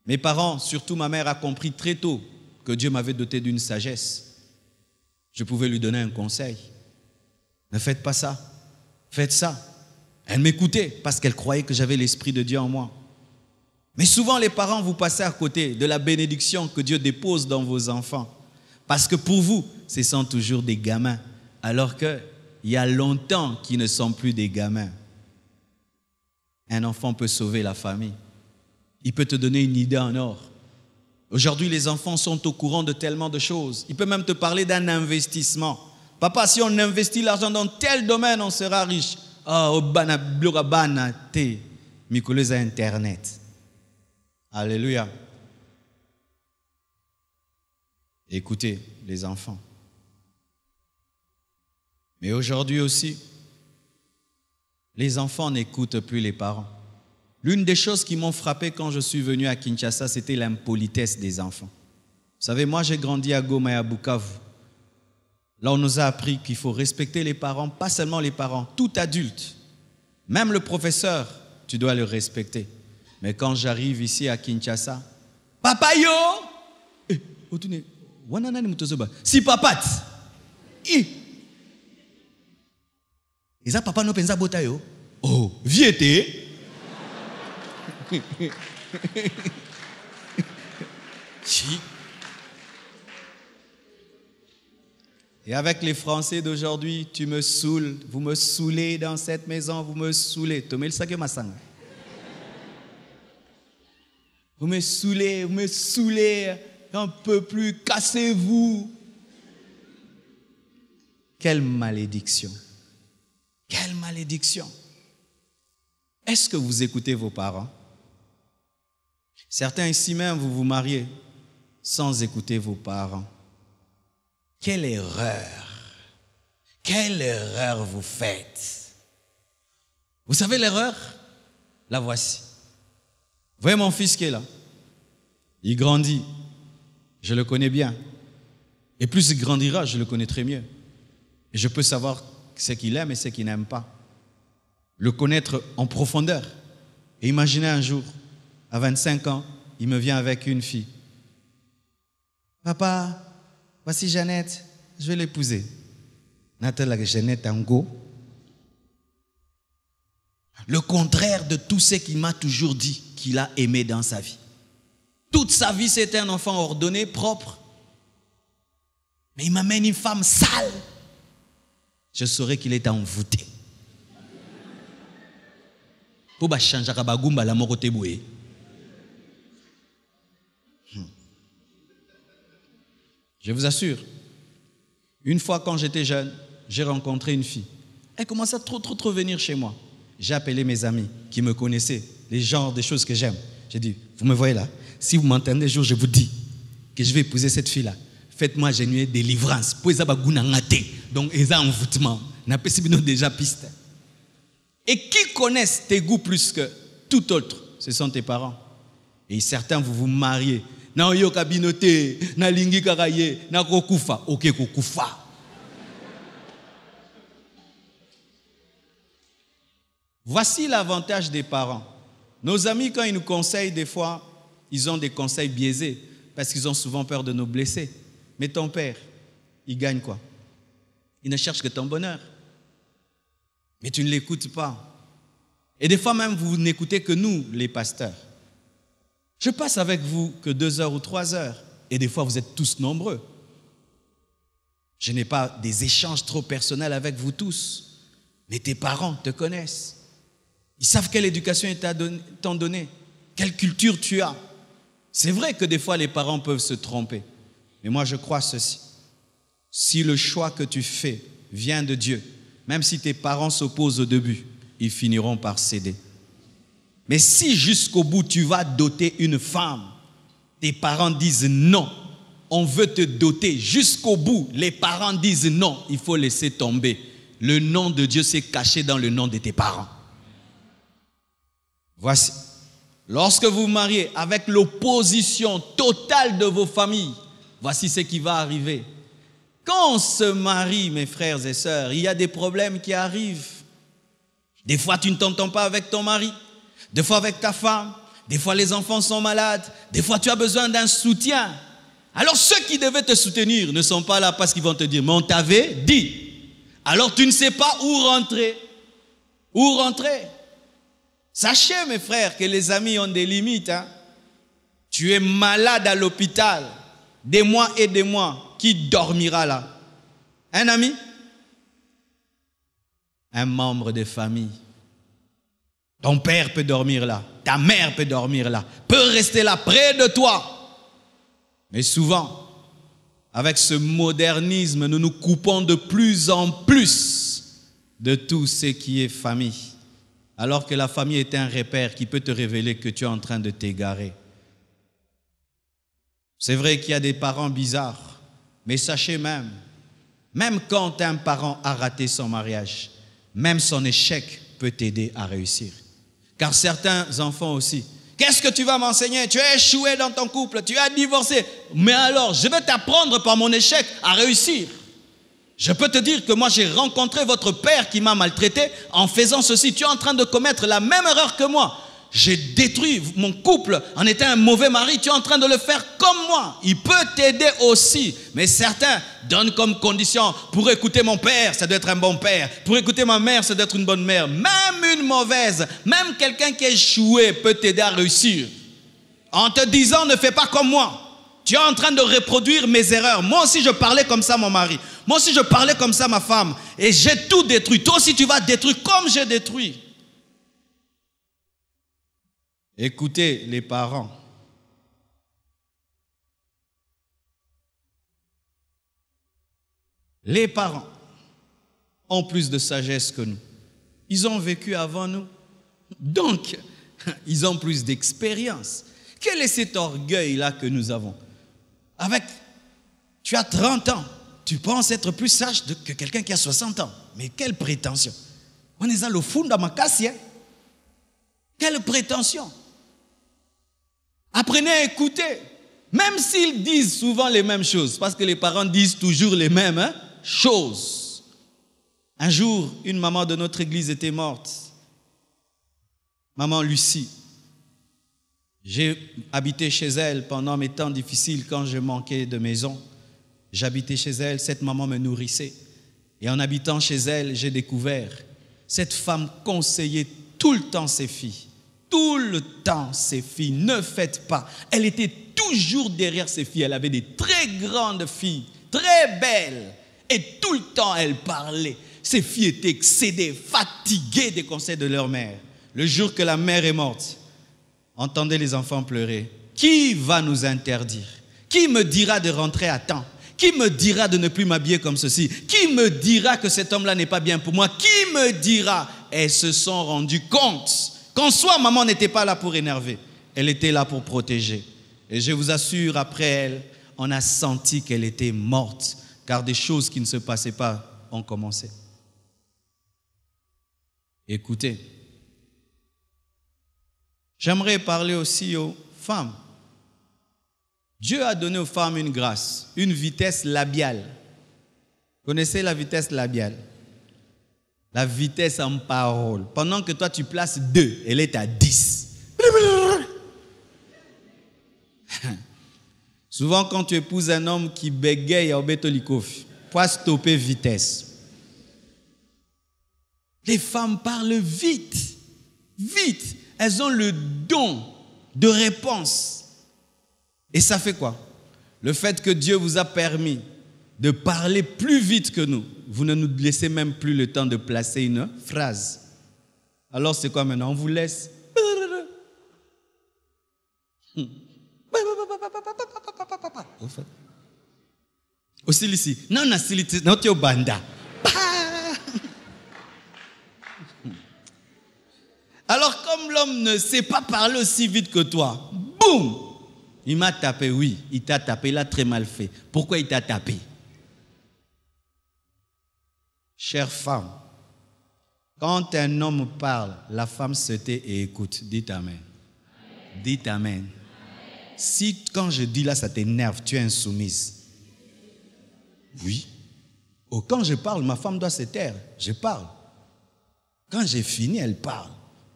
Mes parents, surtout ma mère, a compris très tôt que Dieu m'avait doté d'une sagesse. Je pouvais lui donner un conseil. Ne faites pas ça. Faites ça. Elle m'écoutait parce qu'elle croyait que j'avais l'Esprit de Dieu en moi. Mais souvent, les parents, vous passez à côté de la bénédiction que Dieu dépose dans vos enfants. Parce que pour vous, ce sont toujours des gamins. Alors qu'il y a longtemps qu'ils ne sont plus des gamins. Un enfant peut sauver la famille. Il peut te donner une idée en or. Aujourd'hui, les enfants sont au courant de tellement de choses. Il peut même te parler d'un investissement. Papa, si on investit l'argent dans tel domaine, on sera riche. Oh, Mikoles à Internet. Alléluia. Écoutez, les enfants. Mais aujourd'hui aussi, les enfants n'écoutent plus les parents. L'une des choses qui m'ont frappé quand je suis venu à Kinshasa, c'était l'impolitesse des enfants. Vous savez, moi j'ai grandi à Goma et à Bukavu. Là, on nous a appris qu'il faut respecter les parents, pas seulement les parents, tout adulte. Même le professeur, tu dois le respecter. Mais quand j'arrive ici à Kinshasa, papa yo! Si papat! Et ça, papa no pensa bota yo? Oh, viete! Et avec les Français d'aujourd'hui, tu me saoules, vous me saoulez dans cette maison, vous me saoulez. Vous me saoulez, un peu plus, cassez-vous. Quelle malédiction. Quelle malédiction. Est-ce que vous écoutez vos parents? Certains ici même, vous vous mariez sans écouter vos parents. Quelle erreur! Quelle erreur vous faites! Vous savez l'erreur? La voici. Vous voyez mon fils qui est là? Il grandit. Je le connais bien. Et plus il grandira, je le connaîtrai mieux. Et je peux savoir ce qu'il aime et ce qu'il n'aime pas. Le connaître en profondeur. Et imaginez un jour, à 25 ans, il me vient avec une fille. Papa, voici Jeannette, je vais l'épouser. Nathalie Jeannette Ango. Le contraire de tout ce qu'il m'a toujours dit qu'il a aimé dans sa vie. Toute sa vie, c'était un enfant ordonné, propre. Mais il m'amène une femme sale. Je saurais qu'il est envoûté. Pour changer la mort boué. Je vous assure, une fois quand j'étais jeune, j'ai rencontré une fille. Elle commençait à trop venir chez moi. J'ai appelé mes amis qui me connaissaient, les genres des choses que j'aime. J'ai dit, vous me voyez là, si vous m'entendez un jour, je vous dis que je vais épouser cette fille-là. Faites-moi genuine délivrance. Donc, ils ont envoûtement. N'a pas déjà piste. Et qui connaissent tes goûts plus que tout autre, ce sont tes parents. Et certains, vous vous mariez. Na yo kabinote, na lingi karaye, na kokufa, ok kokufa. Voici l'avantage des parents. Nos amis, quand ils nous conseillent, des fois, ils ont des conseils biaisés parce qu'ils ont souvent peur de nous blesser. Mais ton père, il gagne quoi? Il ne cherche que ton bonheur. Mais tu ne l'écoutes pas. Et des fois même, vous n'écoutez que nous, les pasteurs. Je passe avec vous que 2 heures ou 3 heures. Et des fois, vous êtes tous nombreux. Je n'ai pas des échanges trop personnels avec vous tous. Mais tes parents te connaissent. Ils savent quelle éducation ils t'ont donné, quelle culture tu as. C'est vrai que des fois, les parents peuvent se tromper. Mais moi, je crois ceci. Si le choix que tu fais vient de Dieu, même si tes parents s'opposent au début, ils finiront par céder. Mais si jusqu'au bout, tu vas doter une femme, tes parents disent non, on veut te doter. Jusqu'au bout, les parents disent non, il faut laisser tomber. Le nom de Dieu s'est caché dans le nom de tes parents. Voici, lorsque vous vous mariez avec l'opposition totale de vos familles, voici ce qui va arriver. Quand on se marie, mes frères et sœurs, il y a des problèmes qui arrivent. Des fois, tu ne t'entends pas avec ton mari, des fois avec ta femme, des fois les enfants sont malades, des fois tu as besoin d'un soutien. Alors ceux qui devaient te soutenir ne sont pas là parce qu'ils vont te dire « mais on t'avait dit ». Alors tu ne sais pas où rentrer. Où rentrer? Sachez, mes frères, que les amis ont des limites. Hein? Tu es malade à l'hôpital, des mois et des mois. Qui dormira là? Un ami? Un membre de famille. Ton père peut dormir là, ta mère peut dormir là, peut rester là près de toi. Mais souvent, avec ce modernisme, nous nous coupons de plus en plus de tout ce qui est famille. Alors que la famille est un repère qui peut te révéler que tu es en train de t'égarer. C'est vrai qu'il y a des parents bizarres, mais sachez même quand un parent a raté son mariage, même son échec peut t'aider à réussir. Car certains enfants aussi, qu'est-ce que tu vas m'enseigner? Tu as échoué dans ton couple, tu as divorcé. Mais alors, je vais t'apprendre par mon échec à réussir. Je peux te dire que moi, j'ai rencontré votre père qui m'a maltraité en faisant ceci. Tu es en train de commettre la même erreur que moi. J'ai détruit mon couple en étant un mauvais mari. Tu es en train de le faire comme moi. Il peut t'aider aussi. Mais certains donnent comme condition, pour écouter mon père, ça doit être un bon père. Pour écouter ma mère, ça doit être une bonne mère. Même une mauvaise, même quelqu'un qui a échoué peut t'aider à réussir. En te disant, ne fais pas comme moi. Tu es en train de reproduire mes erreurs. Moi aussi, je parlais comme ça, mon mari. Moi aussi, je parlais comme ça, ma femme. Et j'ai tout détruit. Toi aussi, tu vas détruire comme j'ai détruit. Écoutez les parents. Les parents ont plus de sagesse que nous. Ils ont vécu avant nous. Donc, ils ont plus d'expérience. Quel est cet orgueil-là que nous avons? Tu as 30 ans. Tu penses être plus sage que quelqu'un qui a 60 ans. Mais quelle prétention! On est à le fond de ma casse. Quelle prétention! Apprenez à écouter. Même s'ils disent souvent les mêmes choses. Parce que les parents disent toujours les mêmes choses. Un jour, une maman de notre église était morte. Maman Lucie. J'ai habité chez elle pendant mes temps difficiles quand je manquais de maison. J'habitais chez elle, cette maman me nourrissait. Et en habitant chez elle, j'ai découvert cette femme conseillait tout le temps ses filles. Tout le temps ses filles, ne faites pas. Elle était toujours derrière ses filles. Elle avait des très grandes filles, très belles. Et tout le temps, elle parlait. Ses filles étaient excédées, fatiguées des conseils de leur mère. Le jour que la mère est morte, entendez les enfants pleurer. Qui va nous interdire? Qui me dira de rentrer à temps? Qui me dira de ne plus m'habiller comme ceci? Qui me dira que cet homme-là n'est pas bien pour moi? Qui me dira? Elles se sont rendues compte qu'en soi, maman n'était pas là pour énerver. Elle était là pour protéger. Et je vous assure, après elle, on a senti qu'elle était morte, car des choses qui ne se passaient pas ont commencé. Écoutez. J'aimerais parler aussi aux femmes. Dieu a donné aux femmes une grâce, une vitesse labiale. Vous connaissez la vitesse labiale? La vitesse en parole. Pendant que toi tu places 2, elle est à 10. Souvent quand tu épouses un homme qui bégaye au bétolikov, faut stopper vitesse. Les femmes parlent vite, vite. Elles ont le don de réponse. Et ça fait quoi? Le fait que Dieu vous a permis de parler plus vite que nous, vous ne nous laissez même plus le temps de placer une phrase. Alors c'est quoi maintenant? On vous laisse. Aussi ici. Non, non, tu es au banda. Alors comme l'homme ne sait pas parler aussi vite que toi, boum, il m'a tapé, oui, il t'a tapé, il a très mal fait. Pourquoi il t'a tapé? Chère femme, quand un homme parle, la femme se tait et écoute. Dites amen. Dites amen. Si quand je dis là, ça t'énerve, tu es insoumise. Oui. Oh, quand je parle, ma femme doit se taire. Je parle. Quand j'ai fini, elle parle.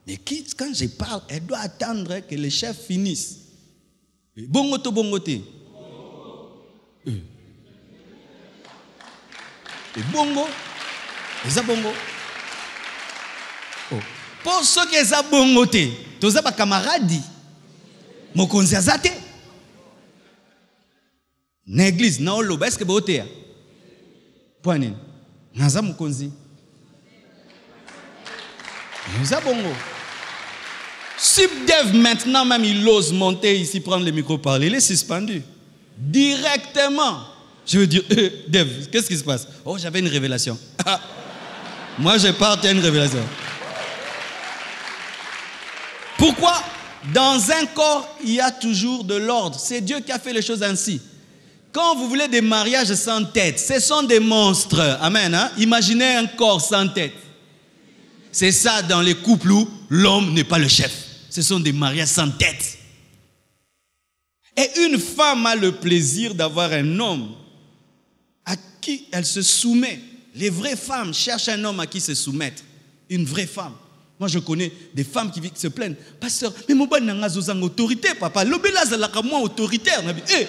Mais quand je parle, elle doit attendre que le chef finisse. Bongote, bongote. Et bongo. Et ça bongo. Oh. Pour ceux qui sont bongote, tous les camarades, mokonzi azate. Na église, na oloba, est-ce que vous êtes? Point. Naza mokonzi. Naza bongo. Si Dev maintenant même il ose monter ici, prendre le micro, parler, il est suspendu. Directement. Je veux dire, Dev, qu'est-ce qui se passe? Oh, j'avais une révélation. Moi, je pars, tu as une révélation. Pourquoi? Dans un corps, il y a toujours de l'ordre. C'est Dieu qui a fait les choses ainsi. Quand vous voulez des mariages sans tête, ce sont des monstres. Amen. Hein? Imaginez un corps sans tête. C'est ça dans les couples où l'homme n'est pas le chef. Ce sont des mariages sans tête. Et une femme a le plaisir d'avoir un homme à qui elle se soumet. Les vraies femmes cherchent un homme à qui se soumettre. Une vraie femme. Moi, je connais des femmes qui se plaignent. Pasteur, mais mon bon n'a pas autorité, papa. L'obéla, c'est la moins autoritaire. Eh,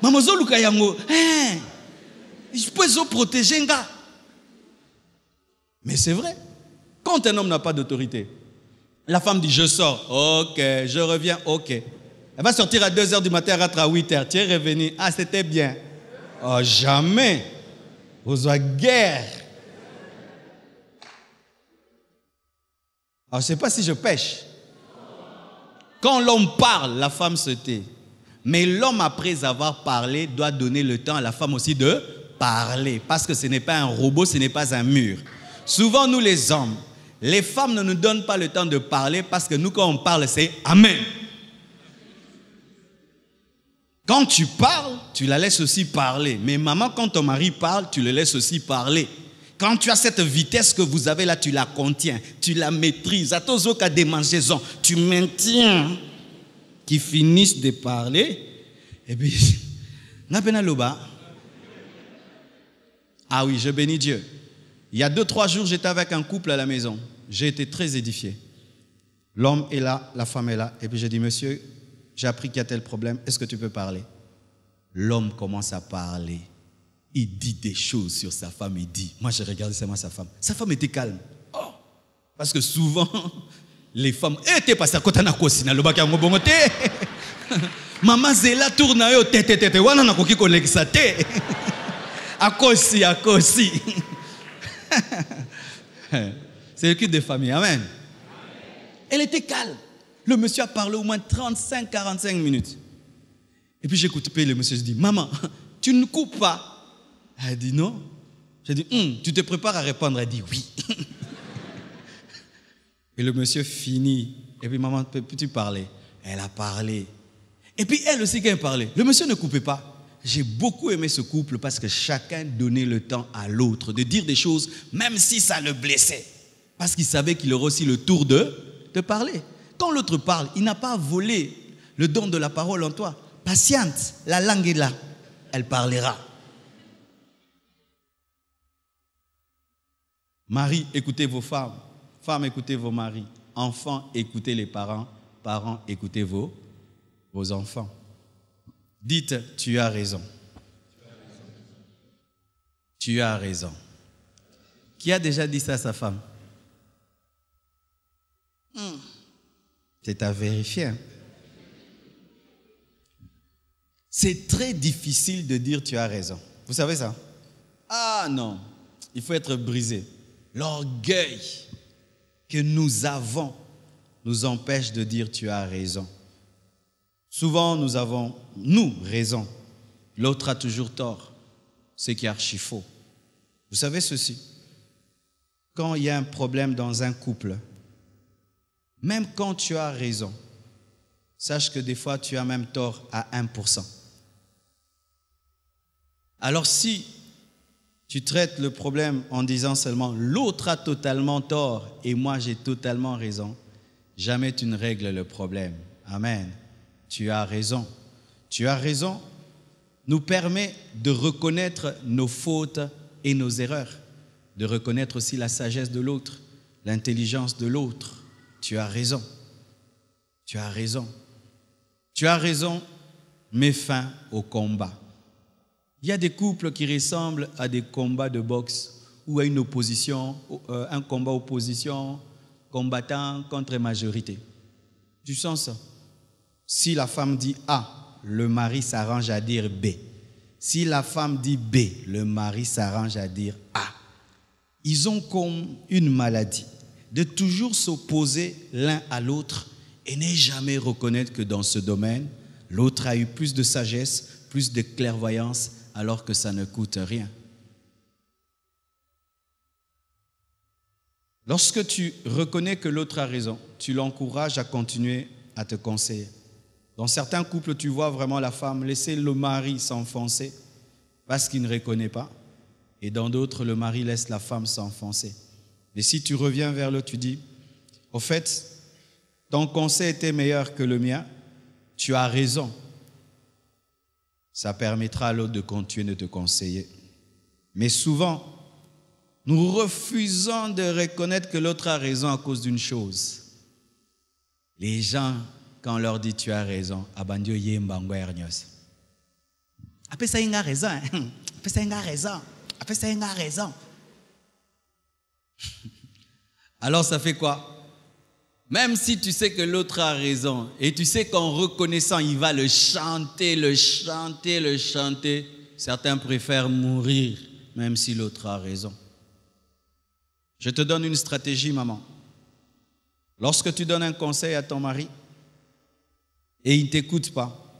maman, Zoluka yango. Je peux se protéger, gars. Mais c'est vrai. Quand un homme n'a pas d'autorité, la femme dit, je sors. Ok, je reviens. Ok. Elle va sortir à 2h du matin, elle rentre à 8h. Tu es revenu. Ah, c'était bien. Oh, jamais. Vous avez guerre. Alors, je ne sais pas si je pêche. Quand l'homme parle, la femme se tait. Mais l'homme, après avoir parlé, doit donner le temps à la femme aussi de parler. Parce que ce n'est pas un robot, ce n'est pas un mur. Souvent, nous les hommes, les femmes ne nous donnent pas le temps de parler parce que nous, quand on parle, c'est Amen. Quand tu parles, tu la laisses aussi parler. Mais maman, quand ton mari parle, tu le laisses aussi parler. Quand tu as cette vitesse que vous avez là, tu la contiens, tu la maîtrises. À tous autres cas des mangeaisons, tu maintiens qu'ils finissent de parler. Et puis, ah oui, je bénis Dieu. Il y a 2-3 jours, j'étais avec un couple à la maison. J'ai été très édifié. L'homme est là, la femme est là. Et puis j'ai dit, monsieur, j'ai appris qu'il y a tel problème. Est-ce que tu peux parler? L'homme commence à parler. Il dit des choses sur sa femme. Il dit, moi j'ai regardé seulement sa femme. Sa femme était calme. Oh, parce que souvent, les femmes, t'es passé à côté de la cosine, le bac à mon maman Zéla tourne à eux, tête, wana na koki konekisa te. À cause. C'est le culte de famille, amen. Elle était calme. Le monsieur a parlé au moins 35-45 minutes. Et puis j'écoute le monsieur, je dis, maman, tu ne coupes pas? Elle dit non. J'ai dit, tu te prépares à répondre? Elle dit oui. Et le monsieur finit. Et puis maman, peux-tu parler? Elle a parlé. Et puis elle aussi quand elle parlait. Le monsieur ne coupait pas. J'ai beaucoup aimé ce couple parce que chacun donnait le temps à l'autre de dire des choses, même si ça le blessait. Parce qu'il savait qu'il aurait aussi le tour de parler. Quand l'autre parle, il n'a pas volé le don de la parole en toi. Patiente, la langue est là. Elle parlera. Marie, écoutez vos femmes. Femmes, écoutez vos maris. Enfants, écoutez les parents. Parents, écoutez vos enfants. Dites, tu as raison. Tu as raison. Qui a déjà dit ça à sa femme? C'est à vérifier. Hein? C'est très difficile de dire tu as raison. Vous savez ça? Ah non, il faut être brisé. L'orgueil que nous avons nous empêche de dire tu as raison. Souvent nous avons, raison. L'autre a toujours tort. Ce qui est archi faux. Vous savez ceci? Quand il y a un problème dans un couple, même quand tu as raison, sache que des fois tu as même tort à 1%. Alors si tu traites le problème en disant seulement l'autre a totalement tort et moi j'ai totalement raison, jamais tu ne règles le problème. Amen. Tu as raison. Tu as raison nous permet de reconnaître nos fautes et nos erreurs, de reconnaître aussi la sagesse de l'autre, l'intelligence de l'autre. Tu as raison. Tu as raison. Tu as raison, mets fin au combat. Il y a des couples qui ressemblent à des combats de boxe ou à une opposition, un combat opposition, combattant contre majorité. Tu sens ça? Si la femme dit A, le mari s'arrange à dire B. Si la femme dit B, le mari s'arrange à dire A. Ils ont comme une maladie de toujours s'opposer l'un à l'autre et ne jamais reconnaître que dans ce domaine, l'autre a eu plus de sagesse, plus de clairvoyance, alors que ça ne coûte rien. Lorsque tu reconnais que l'autre a raison, tu l'encourages à continuer à te conseiller. Dans certains couples, tu vois vraiment la femme laisser le mari s'enfoncer parce qu'il ne reconnaît pas. Et dans d'autres, le mari laisse la femme s'enfoncer. Et si tu reviens vers l'autre, tu dis, au fait, ton conseil était meilleur que le mien, tu as raison. Ça permettra à l'autre de continuer de te conseiller. Mais souvent, nous refusons de reconnaître que l'autre a raison à cause d'une chose. Les gens, quand on leur dit tu as raison, abandio yembango ernyos. Après ça, il a raison. Après ça, il a raison. Après ça, il a raison. Alors ça fait quoi? Même si tu sais que l'autre a raison et tu sais qu'en reconnaissant, il va le chanter, certains préfèrent mourir même si l'autre a raison. Je te donne une stratégie, maman. Lorsque tu donnes un conseil à ton mari et il ne t'écoute pas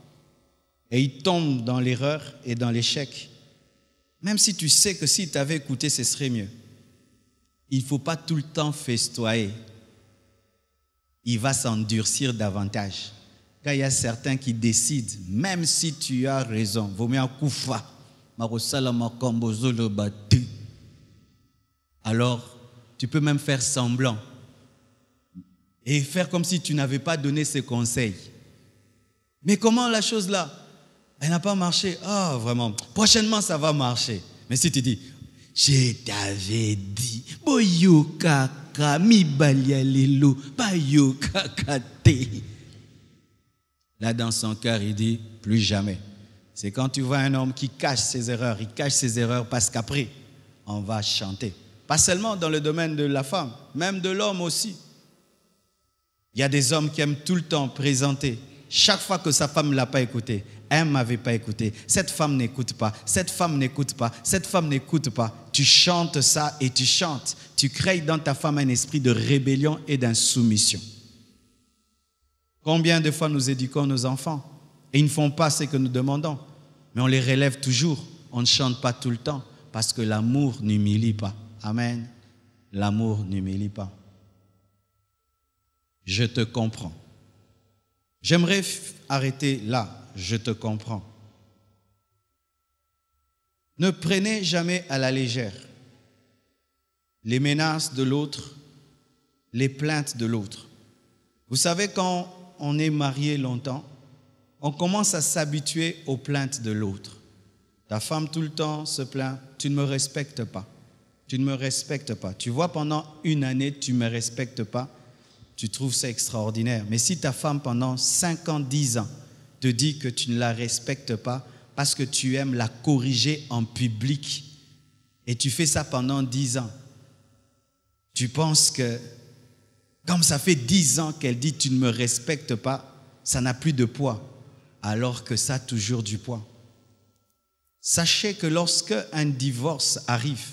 et il tombe dans l'erreur et dans l'échec, même si tu sais que s'il t'avait écouté, ce serait mieux, il ne faut pas tout le temps festoyer. Il va s'endurcir davantage. Quand il y a certains qui décident, même si tu as raison, vaut mieux koufa, alors tu peux même faire semblant et faire comme si tu n'avais pas donné ces conseils. Mais comment la chose là, elle n'a pas marché? Ah, vraiment, prochainement ça va marcher. Mais si tu dis, je t'avais dit, boyo kaka, mi balia lelo, bayo kaka te. Là, dans son cœur, il dit, plus jamais. C'est quand tu vois un homme qui cache ses erreurs, il cache ses erreurs parce qu'après, on va chanter. Pas seulement dans le domaine de la femme, même de l'homme aussi. Il y a des hommes qui aiment tout le temps présenter. Chaque fois que sa femme ne l'a pas écouté, elle ne m'avait pas écouté, cette femme n'écoute pas, cette femme n'écoute pas, cette femme n'écoute pas. Tu chantes ça et tu chantes. Tu crées dans ta femme un esprit de rébellion et d'insoumission. Combien de fois nous éduquons nos enfants et ils ne font pas ce que nous demandons, mais on les relève toujours. On ne chante pas tout le temps parce que l'amour n'humilie pas. Amen. L'amour n'humilie pas. Je te comprends. J'aimerais arrêter là. Je te comprends. Ne prenez jamais à la légère les menaces de l'autre, les plaintes de l'autre. Vous savez, quand on est marié longtemps, on commence à s'habituer aux plaintes de l'autre. Ta femme tout le temps se plaint, tu ne me respectes pas. Tu ne me respectes pas. Tu vois, pendant une année, tu ne me respectes pas. Tu trouves ça extraordinaire. Mais si ta femme, pendant 5 ans, 10 ans, te dit que tu ne la respectes pas parce que tu aimes la corriger en public et tu fais ça pendant 10 ans, tu penses que, comme ça fait 10 ans qu'elle dit tu ne me respectes pas, ça n'a plus de poids, alors que ça a toujours du poids. Sachez que lorsque un divorce arrive,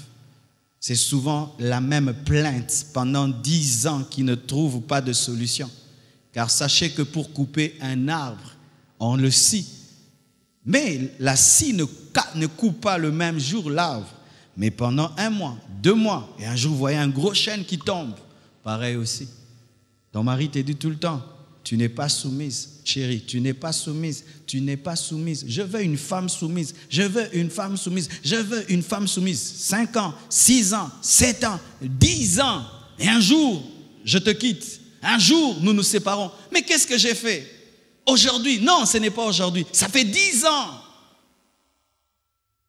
c'est souvent la même plainte pendant 10 ans qui ne trouve pas de solution. Car sachez que pour couper un arbre, on le scie. Mais la scie ne coupe pas le même jour l'arbre. Mais pendant 1 mois, 2 mois, et un jour vous voyez un gros chêne qui tombe. Pareil aussi. Ton mari te dit tout le temps, tu n'es pas soumise, chérie, tu n'es pas soumise, tu n'es pas soumise. Je veux une femme soumise, je veux une femme soumise, je veux une femme soumise. 5 ans, 6 ans, 7 ans, 10 ans. Et un jour, je te quitte. Un jour, nous nous séparons. Mais qu'est-ce que j'ai fait? Aujourd'hui? Non, ce n'est pas aujourd'hui. Ça fait 10 ans.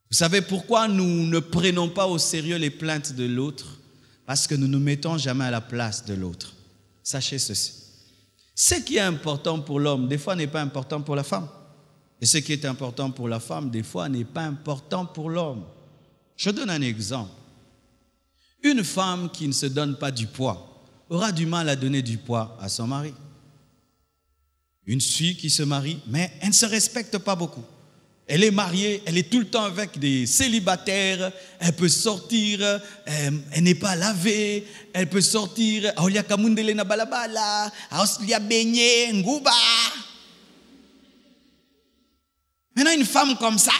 Vous savez pourquoi nous ne prenons pas au sérieux les plaintes de l'autre? Parce que nous ne nous mettons jamais à la place de l'autre. Sachez ceci. Ce qui est important pour l'homme, des fois, n'est pas important pour la femme. Et ce qui est important pour la femme, des fois, n'est pas important pour l'homme. Je donne un exemple. Une femme qui ne se donne pas du poids aura du mal à donner du poids à son mari. Une fille qui se marie, mais elle ne se respecte pas beaucoup. Elle est mariée, elle est tout le temps avec des célibataires, elle peut sortir, elle n'est pas lavée, elle peut sortir, maintenant une femme comme ça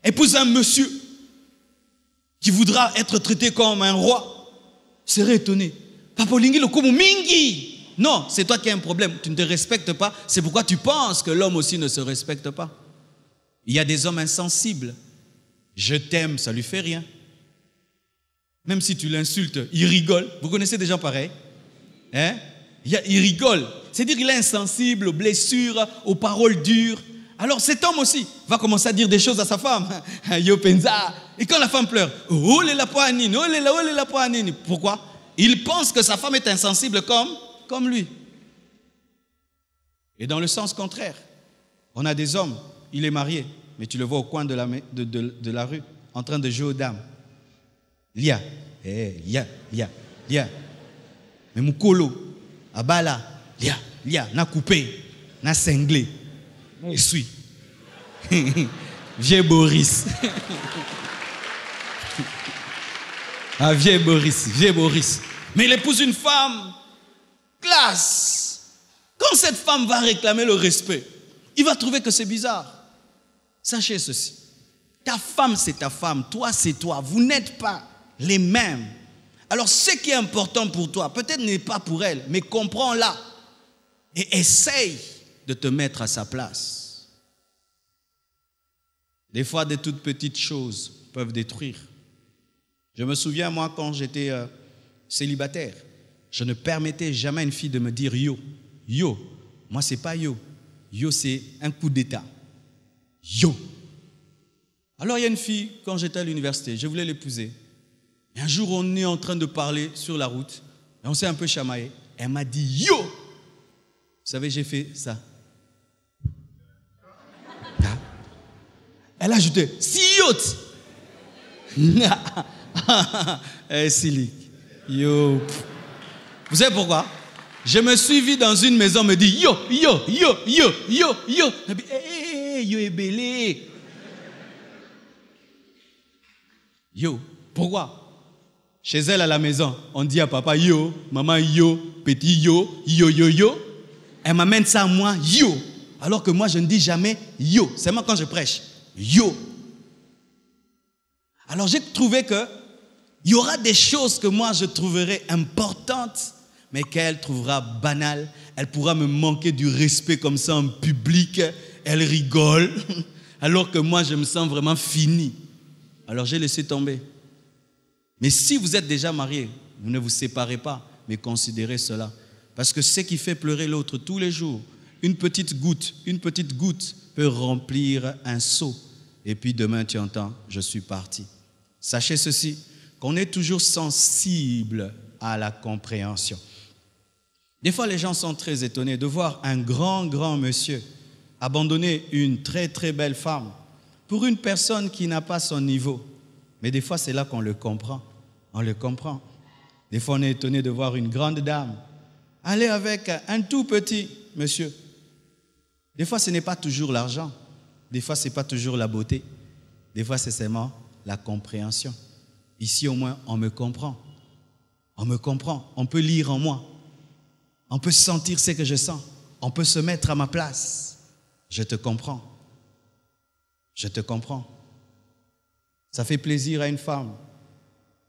épouse un monsieur qui voudra être traité comme un roi, serait étonné. Papolingi le kumu mingi. Non, c'est toi qui as un problème, tu ne te respectes pas, c'est pourquoi tu penses que l'homme aussi ne se respecte pas. Il y a des hommes insensibles. Je t'aime, ça ne lui fait rien. Même si tu l'insultes, il rigole. Vous connaissez des gens pareils? Hein? Il rigole. C'est-à-dire qu'il est insensible aux blessures, aux paroles dures. Alors cet homme aussi va commencer à dire des choses à sa femme. Yo penza. Et quand la femme pleure, oh la poanine, oh la poanine. Pourquoi? Il pense que sa femme est insensible comme lui. Et dans le sens contraire, on a des hommes. Il est marié, mais tu le vois au coin de la rue, en train de jouer aux dames. Lia, lia. Mais Moukolo, Abala, lia, na coupé, na cinglé. Et suis. Vieux Boris. Ah, vieux Boris. Mais il épouse une femme, classe. Quand cette femme va réclamer le respect, il va trouver que c'est bizarre. Sachez ceci, ta femme c'est ta femme, toi c'est toi, vous n'êtes pas les mêmes. Alors ce qui est important pour toi, peut-être n'est pas pour elle, mais comprends-la et essaye de te mettre à sa place. Des fois, des toutes petites choses peuvent détruire. Je me souviens, moi, quand j'étais célibataire, je ne permettais jamais à une fille de me dire yo. Yo, moi c'est pas yo. Yo, c'est un coup d'état. Yo. Alors, il y a une fille, quand j'étais à l'université, je voulais l'épouser. Et un jour, on est en train de parler sur la route, et on s'est un peu chamaillé. Elle m'a dit yo. Vous savez, j'ai fait ça. Elle a ajouté siot. Silic. Yo. Vous savez pourquoi? Je me suis vu dans une maison, me dit yo. Yo est belé. Yo, pourquoi? Chez elle à la maison, on dit à papa yo, maman yo, petit yo. Elle m'amène ça à moi, yo. Alors que moi je ne dis jamais yo, c'est moi quand je prêche, yo. Alors j'ai trouvé que il y aura des choses que moi je trouverai importantes, mais qu'elle trouvera banales. Elle pourra me manquer du respect comme ça en public. Elle rigole, alors que moi, je me sens vraiment fini. Alors, j'ai laissé tomber. Mais si vous êtes déjà marié, vous ne vous séparez pas, mais considérez cela. Parce que ce qui fait pleurer l'autre tous les jours, une petite goutte peut remplir un seau. Et puis demain, tu entends, je suis parti. Sachez ceci, qu'on est toujours sensible à la compréhension. Des fois, les gens sont très étonnés de voir un grand monsieur abandonner une très belle femme pour une personne qui n'a pas son niveau. Mais des fois, c'est là qu'on le comprend. On le comprend. Des fois, on est étonné de voir une grande dame aller avec un tout petit monsieur. Des fois, ce n'est pas toujours l'argent. Des fois, ce n'est pas toujours la beauté. Des fois, c'est seulement la compréhension. Ici, au moins, on me comprend. On me comprend. On peut lire en moi. On peut sentir ce que je sens. On peut se mettre à ma place. Je te comprends. Je te comprends. Ça fait plaisir à une femme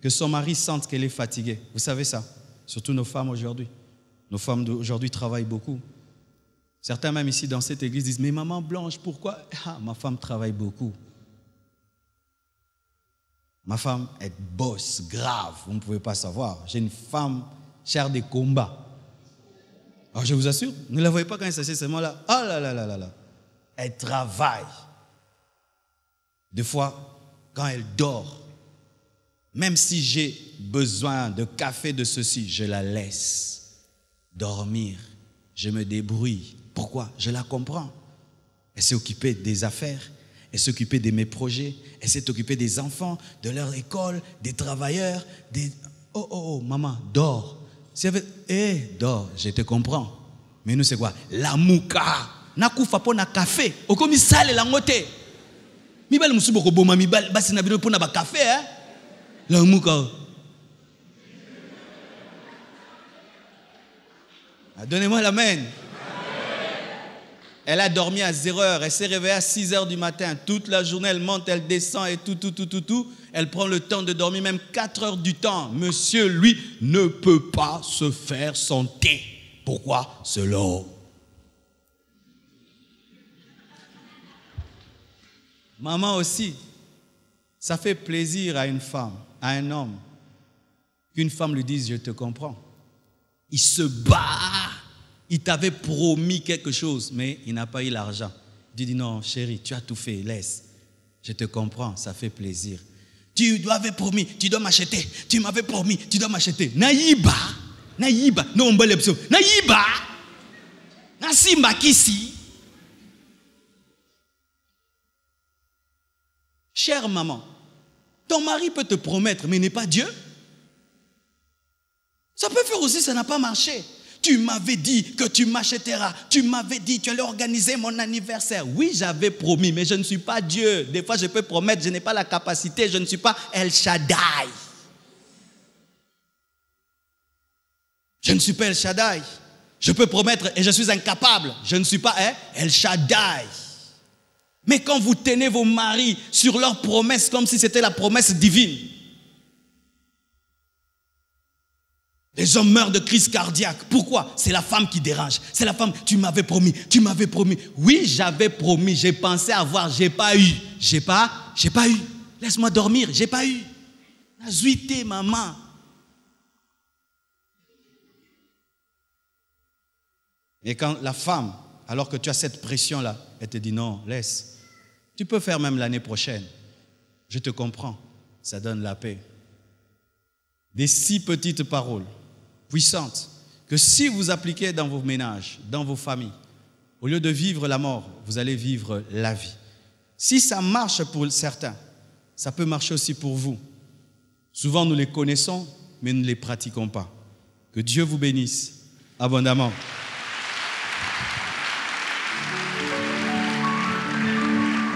que son mari sente qu'elle est fatiguée. Vous savez ça? Surtout nos femmes aujourd'hui. Nos femmes d'aujourd'hui travaillent beaucoup. Certains même ici dans cette église disent « Mais maman Blanche, pourquoi ?» Ah, ma femme travaille beaucoup. Ma femme est boss, grave, vous ne pouvez pas savoir. J'ai une femme chère des combats. Alors je vous assure, ne la voyez pas quand elle s'assied seulement là. Oh là là là là là. Elle travaille. Des fois, quand elle dort, même si j'ai besoin de café, de ceci, je la laisse dormir. Je me débrouille. Pourquoi? Je la comprends. Elle s'est occupée des affaires. Elle s'est occupée de mes projets. Elle s'est occupée des enfants, de leur école, des travailleurs. Oh, maman, dors. Si elle veut, dors, je te comprends. Mais nous, c'est quoi? La mouka. Nakufa po na café. Okomi sale la ngote. Mi bal musubo ko boma mi bal basi na bino po na ba café, hein? La mouka. Donnez-moi l'amen. Elle a dormi à 0 heure, elle s'est réveillée à 6 heures du matin. Toute la journée, elle monte, elle descend et tout. Elle prend le temps de dormir, même 4 heures du temps. Monsieur, lui, ne peut pas se faire son thé. Pourquoi? C'est l'eau. Maman aussi, ça fait plaisir à une femme, à un homme, qu'une femme lui dise « Je te comprends ». Il se bat. Il t'avait promis quelque chose, mais il n'a pas eu l'argent. Il dit non, chérie, tu as tout fait, laisse. Je te comprends, ça fait plaisir. Tu m'avais promis, tu dois m'acheter. Tu m'avais promis, tu dois m'acheter. Naïba, non, on va l'absorber. Naïba, Nasimba Kissi. Chère maman, ton mari peut te promettre, mais n'est pas Dieu. Ça peut faire aussi, ça n'a pas marché. Tu m'avais dit que tu m'achèteras. Tu m'avais dit que tu allais organiser mon anniversaire. Oui, j'avais promis, mais je ne suis pas Dieu. Des fois, je peux promettre, je n'ai pas la capacité. Je ne suis pas El Shaddai. Je ne suis pas El Shaddai. Je peux promettre et je suis incapable. Je ne suis pas El Shaddai. Mais quand vous tenez vos maris sur leurs promesses comme si c'était la promesse divine, les hommes meurent de crise cardiaque. Pourquoi? C'est la femme qui dérange. C'est la femme, tu m'avais promis. Oui, j'avais promis, j'ai pensé avoir, j'ai pas eu. J'ai pas eu. Laisse-moi dormir, j'ai pas eu. La zuité, maman. Et quand la femme, alors que tu as cette pression-là, elle te dit non, laisse. Tu peux faire même l'année prochaine. Je te comprends. Ça donne la paix. Des si petites paroles puissantes que si vous appliquez dans vos ménages, dans vos familles, au lieu de vivre la mort, vous allez vivre la vie. Si ça marche pour certains, ça peut marcher aussi pour vous. Souvent, nous les connaissons, mais nous ne les pratiquons pas. Que Dieu vous bénisse abondamment.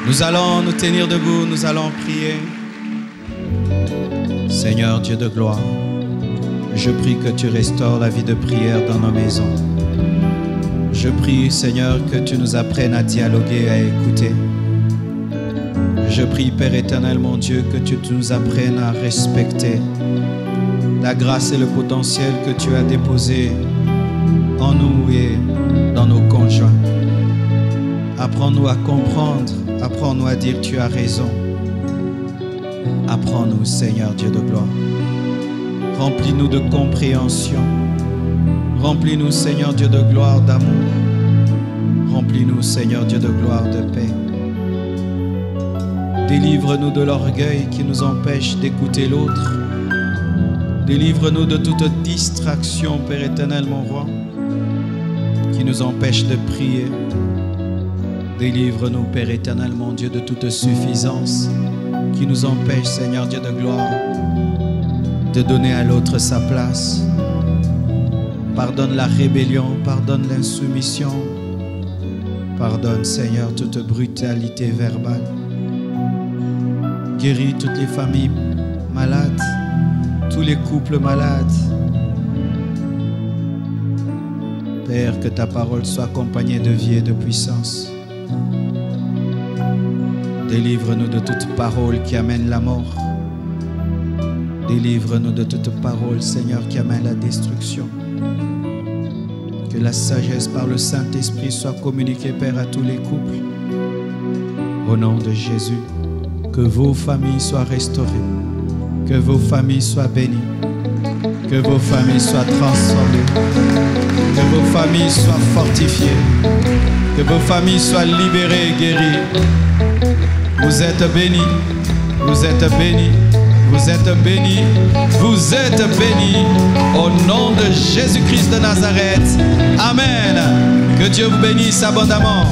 Nous allons nous tenir debout, nous allons prier. Seigneur Dieu de gloire, je prie que tu restaures la vie de prière dans nos maisons. Je prie, Seigneur, que tu nous apprennes à dialoguer, à écouter. Je prie, Père éternel, mon Dieu, que tu nous apprennes à respecter la grâce et le potentiel que tu as déposé en nous et dans nos conjoints. Apprends-nous à comprendre, apprends-nous à dire tu as raison. Apprends-nous, Seigneur Dieu de gloire. Remplis-nous de compréhension. Remplis-nous, Seigneur Dieu de gloire, d'amour. Remplis-nous, Seigneur Dieu de gloire, de paix. Délivre-nous de l'orgueil qui nous empêche d'écouter l'autre. Délivre-nous de toute distraction, Père éternel, mon roi, qui nous empêche de prier. Délivre-nous, Père éternel, mon Dieu, de toute suffisance qui nous empêche, Seigneur Dieu de gloire, de donner à l'autre sa place. Pardonne la rébellion, pardonne l'insoumission. Pardonne, Seigneur, toute brutalité verbale. Guéris toutes les familles malades, tous les couples malades. Père, que ta parole soit accompagnée de vie et de puissance. Délivre-nous de toute parole qui amène la mort. Délivre-nous de toute parole, Seigneur, qui amène la destruction. Que la sagesse par le Saint-Esprit soit communiquée, Père, à tous les couples. Au nom de Jésus, que vos familles soient restaurées, que vos familles soient bénies, que vos familles soient transformées, que vos familles soient fortifiées, que vos familles soient libérées et guéries. Vous êtes bénis, vous êtes bénis, vous êtes bénis, vous êtes bénis au nom de Jésus-Christ de Nazareth. Amen. Que Dieu vous bénisse abondamment.